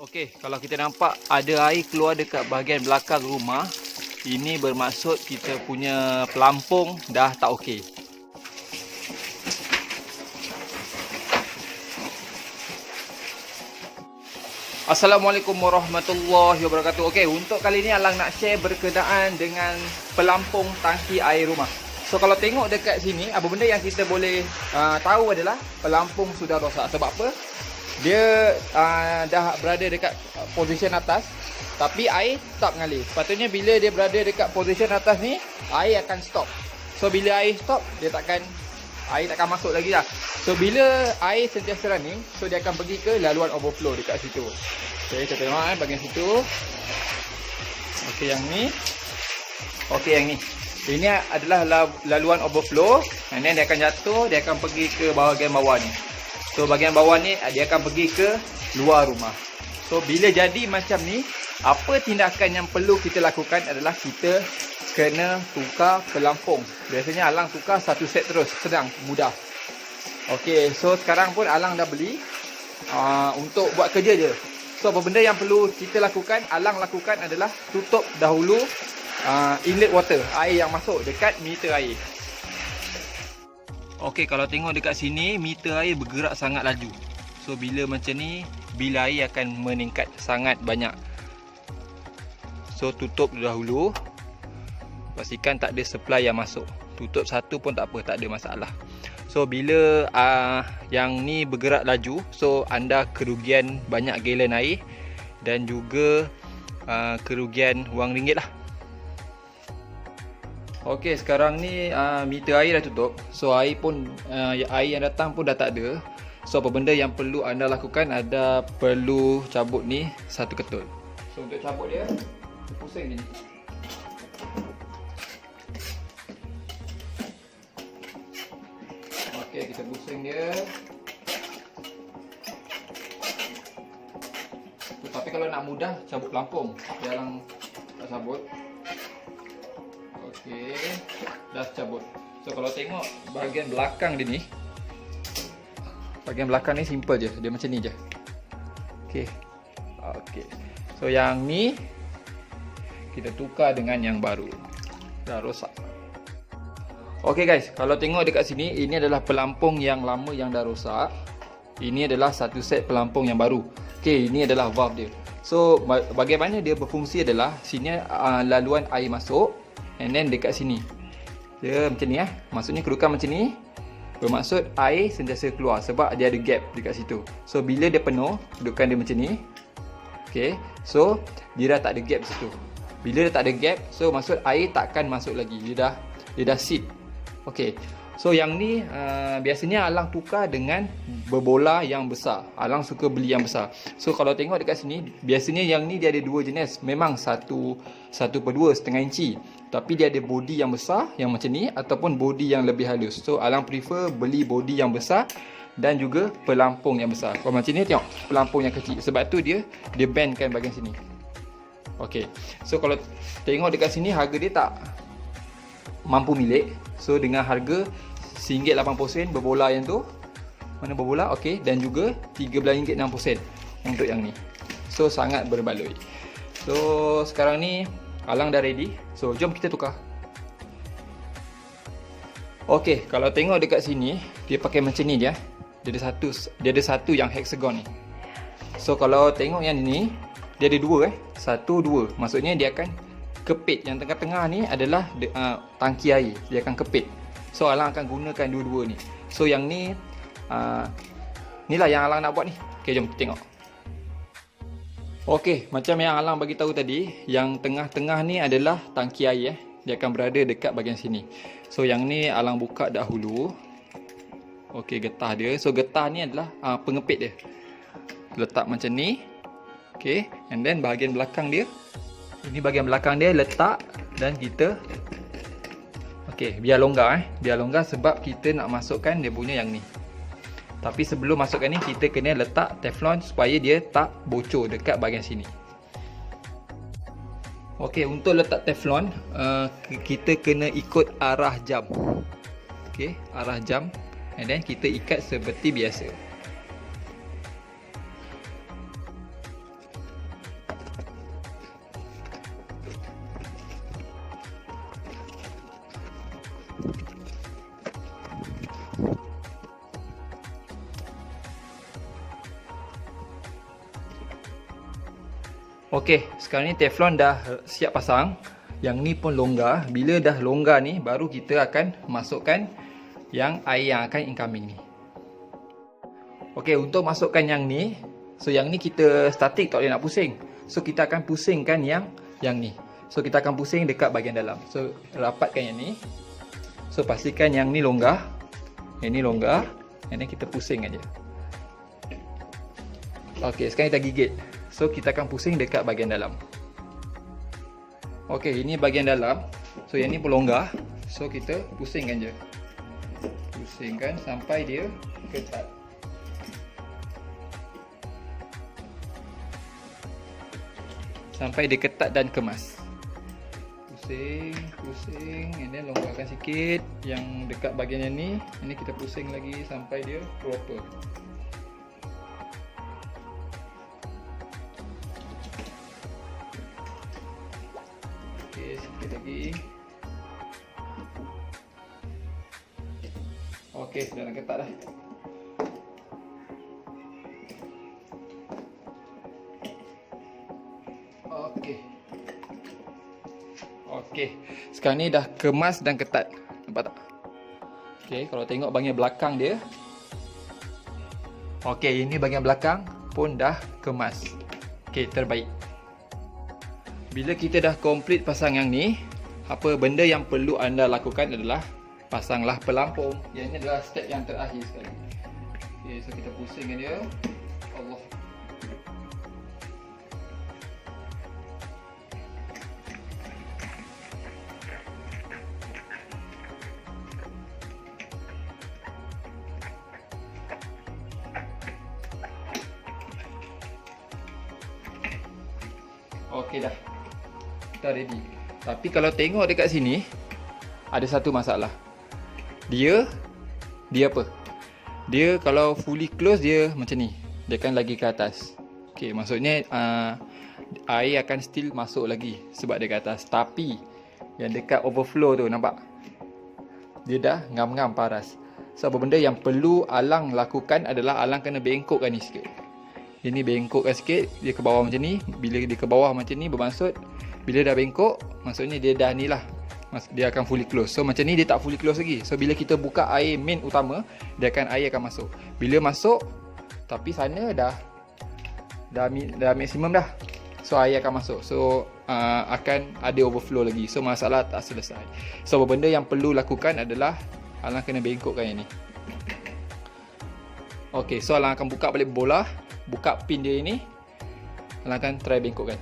Okey, kalau kita nampak ada air keluar dekat bahagian belakang rumah, ini bermaksud kita punya pelampung dah tak okey. Assalamualaikum warahmatullahi wabarakatuh. Okey, untuk kali ni Alang nak share berkenaan dengan pelampung tangki air rumah. So kalau tengok dekat sini, apa benda yang kita boleh tahu adalah pelampung sudah rosak. Sebab apa? Dia dah berada dekat position atas, tapi air stop mengalir. Sepatutnya bila dia berada dekat position atas ni, air akan stop. So bila air stop, air takkan masuk lagi lah. So bila air sentiasa running, so dia akan pergi ke laluan overflow dekat situ. Okay, kita tengok bahagian situ. Okey, yang ni. Okey, yang ni. Ini adalah laluan overflow. And then dia akan jatuh, dia akan pergi ke bahagian bawah ni. So bahagian bawah ni dia akan pergi ke luar rumah. So bila jadi macam ni, apa tindakan yang perlu kita lakukan adalah kita kena tukar pelampung. Biasanya Alang tukar satu set terus, senang, mudah. Okey, so sekarang pun Alang dah beli untuk buat kerja je. So apa benda yang perlu kita lakukan, Alang lakukan adalah tutup dahulu inlet water, air yang masuk dekat meter air. Okey, kalau tengok dekat sini, meter air bergerak sangat laju. So bila macam ni, bil air akan meningkat sangat banyak. So tutup dahulu, pastikan tak ada supply yang masuk. Tutup satu pun tak apa, tak ada masalah. So bila yang ni bergerak laju, so anda kerugian banyak galen air dan juga kerugian wang ringgit lah. Okey, sekarang ni meter air dah tutup. So air pun air yang datang pun dah tak ada. So apa benda yang perlu anda lakukan, anda perlu cabut ni satu ketul. So untuk cabut dia, pusing gini. Okey, kita pusing dia. Tapi kalau nak mudah, cabut pelampung. Jangan tak cabut. Okey, dah cabut. So kalau tengok bahagian belakang dia ni, bahagian belakang ni simple je. Dia macam ni je. Okey. Okey. So yang ni kita tukar dengan yang baru. Dah rosak. Okey guys, kalau tengok dekat sini, ini adalah pelampung yang lama yang dah rosak. Ini adalah satu set pelampung yang baru. Okey, ini adalah valve dia. So bagaimana dia berfungsi adalah sini laluan air masuk, and then dekat sini dia macam ni maksudnya kedudukan macam ni, bermaksud air sentiasa keluar sebab dia ada gap dekat situ. So bila dia penuh, kedudukan dia macam ni. Okey, so dia dah tak ada gap situ. Bila dia tak ada gap, so maksud air takkan masuk lagi. Dia dah sit. Okey, so yang ni biasanya Alang tukar dengan berbola yang besar. Alang suka beli yang besar. So kalau tengok dekat sini, biasanya yang ni dia ada dua jenis. Memang 1/2 setengah inci. Tapi dia ada body yang besar yang macam ni, ataupun body yang lebih halus. So Alang prefer beli body yang besar dan juga pelampung yang besar. Kalau macam ni tengok, pelampung yang kecil. Sebab tu dia bendkan bahagian sini. Okey, so kalau tengok dekat sini, harga dia tak mampu milik. So dengan harga RM1.80 berbola yang tu. Mana berbola? Okey, dan juga RM13.60 untuk yang ni. So sangat berbaloi. So sekarang ni Alang dah ready. So jom kita tukar. Okey, kalau tengok dekat sini, dia pakai macam ni dia. Dia ada satu yang hexagon ni. So kalau tengok yang ni, dia ada dua satu dua. Maksudnya dia akan kepit. Yang tengah-tengah ni adalah tangki air. Dia akan kepit. So Alang akan gunakan dua-dua ni. So yang ni inilah yang Alang nak buat ni. Okey, jom kita tengok. Okey, macam yang Alang bagi tahu tadi, yang tengah-tengah ni adalah tangki air Dia akan berada dekat bahagian sini. So yang ni Alang buka dahulu. Okey, getah dia. So getah ni adalah pengepit dia. Letak macam ni. Okey, and then bahagian belakang dia, ini bahagian belakang dia letak, dan kita biar longgar biar longgar sebab kita nak masukkan dia punya yang ni. Tapi sebelum masukkan ni, kita kena letak teflon supaya dia tak bocor dekat bahagian sini. Okey, untuk letak teflon, kita kena ikut arah jam. Okey, arah jam, and then kita ikat seperti biasa. Okey, sekarang ni teflon dah siap pasang. Yang ni pun longgar. Bila dah longgar ni, baru kita akan masukkan yang air yang akan incoming ni. Okey, untuk masukkan yang ni, so yang ni kita statik, tak boleh nak pusing. So kita akan pusingkan yang ni. So kita akan pusing dekat bahagian dalam. So rapatkan yang ni. So pastikan yang ni longgar. Yang ni longgar. Yang ni kita pusing aja. Okey, sekarang kita gigit. So kita akan pusing dekat bahagian dalam. Okey, ini bahagian dalam. So yang ni pun longgar. So kita pusingkan je. Pusingkan sampai dia ketat. Sampai dia ketat dan kemas. Pusing, pusing, and then longgarkan sikit. Yang dekat bahagian yang ni, ini kita pusing lagi sampai dia proper. Okey, sikit lagi. Okey, dah nak ketat dah. Okey, sekarang ni dah kemas dan ketat. Nampak tak? Okey, kalau tengok bahagian belakang dia. Okey, ini bahagian belakang pun dah kemas. Okey, terbaik. Bila kita dah complete pasang yang ni, apa benda yang perlu anda lakukan adalah pasanglah pelampung. Yang ini adalah step yang terakhir sekali. Okey, so kita pusingkan dia. Allah. Okey dah. Dah ready. Tapi kalau tengok dekat sini, ada satu masalah. Dia apa? Dia kalau fully close dia macam ni. Dia akan lagi ke atas. Okey, maksudnya air akan still masuk lagi sebab dia ke atas. Tapi yang dekat overflow tu nampak? Dia dah ngam-ngam paras. So apa benda yang perlu Alang lakukan adalah Alang kena bengkokkan ni sikit. Ini bengkokkan sikit, dia ke bawah macam ni. Bila dia ke bawah macam ni bermaksud bila dah bengkok, maksudnya dia dah ni lah. Dia akan fully close. So macam ni dia tak fully close lagi. So bila kita buka air main utama, air akan masuk. Bila masuk, tapi sana dah maksimum dah. So air akan masuk. So akan ada overflow lagi. So masalah tak selesai. So benda yang perlu lakukan adalah Alang kena bengkokkan yang ni. Okey, so Alang akan buka balik bola. Buka pin dia ini. Alang akan try bengkokkan.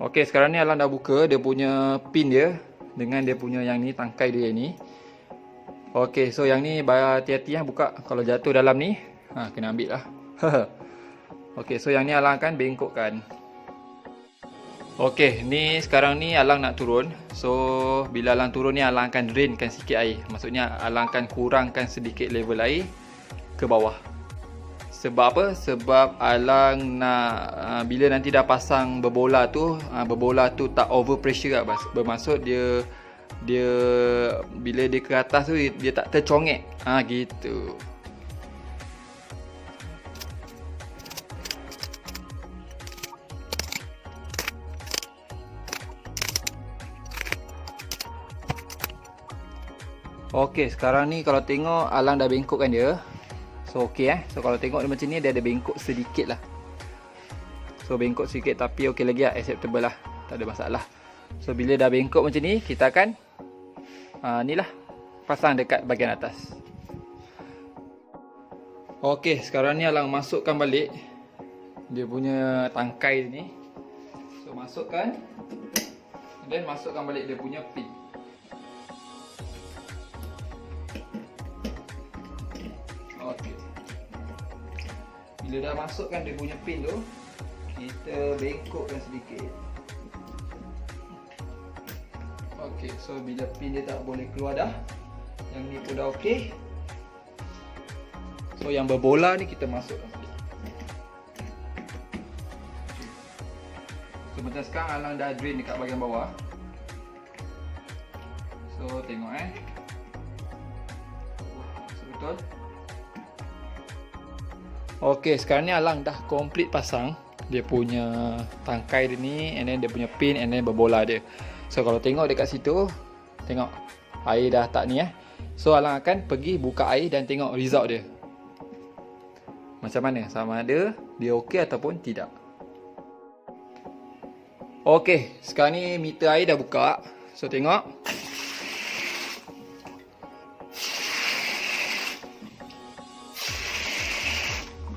Okey, sekarang ni Alang dah buka dia punya pin dia dengan dia punya yang ni, tangkai dia ni. Okey, so yang ni hati-hati buka. Kalau jatuh dalam ni, kena ambil lah. Okey, so yang ni Alang akan bengkokkan. Okey, ni sekarang ni Alang nak turun. So bila Alang turun ni, Alang akan drainkan sikit air. Maksudnya Alang akan kurangkan sedikit level air ke bawah. Sebab apa? Sebab Alang nak bila nanti dah pasang berbola tu tak over pressure lah. Bermaksud dia bila dia ke atas tu dia tak tercongek. Gitu. Okey, sekarang ni kalau tengok Alang dah bengkokkan dia. So okey So kalau tengok dia macam ni, dia ada bengkok sedikit lah. So bengkok sedikit tapi okey lagi lah, acceptable lah. Tak ada masalah. So bila dah bengkok macam ni, kita akan ni lah, pasang dekat bahagian atas. Okey, sekarang ni Alang masukkan balik dia punya tangkai ni. So masukkan, dan masukkan balik dia punya pin. Okey. Bila dah masukkan dia punya pin tu, kita bengkokkan sedikit. Okey, so bila pin dia tak boleh keluar dah, yang ni pun dah okey. So yang berbola ni kita masukkan. Sebentar sekarang Alang dah drain dekat bahagian bawah. So tengok betul. Okey, sekarang ni Alang dah complete pasang dia punya tangkai dia ni, and then dia punya pin, and then berbola dia. So kalau tengok dekat situ, tengok air dah tak ni So Alang akan pergi buka air dan tengok result dia. Macam mana? Sama ada dia okey ataupun tidak. Okey, sekarang ni meter air dah buka. So tengok.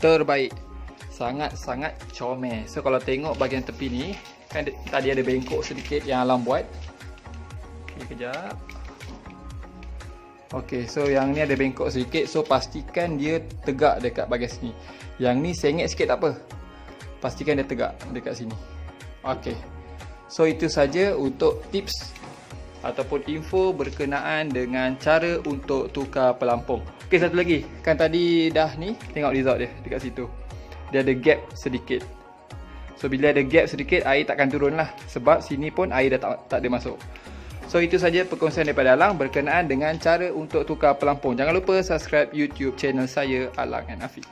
Terbaik. Sangat-sangat comel. So kalau tengok bahagian tepi ni, kan tadi ada bengkok sedikit yang Alang buat. Okay, kejap. Okey, so yang ni ada bengkok sedikit. So pastikan dia tegak dekat bahagian sini. Yang ni sengit sikit tak apa. Pastikan dia tegak dekat sini. Okey. So itu saja untuk tips ataupun info berkenaan dengan cara untuk tukar pelampung. Okey, satu lagi. Kan tadi dah ni, tengok result dia dekat situ. Dia ada gap sedikit. So bila ada gap sedikit, air takkan turun lah. Sebab sini pun air dah tak ada masuk. So itu saja perkongsian daripada Alang berkenaan dengan cara untuk tukar pelampung. Jangan lupa subscribe YouTube channel saya, Alang and Afiq.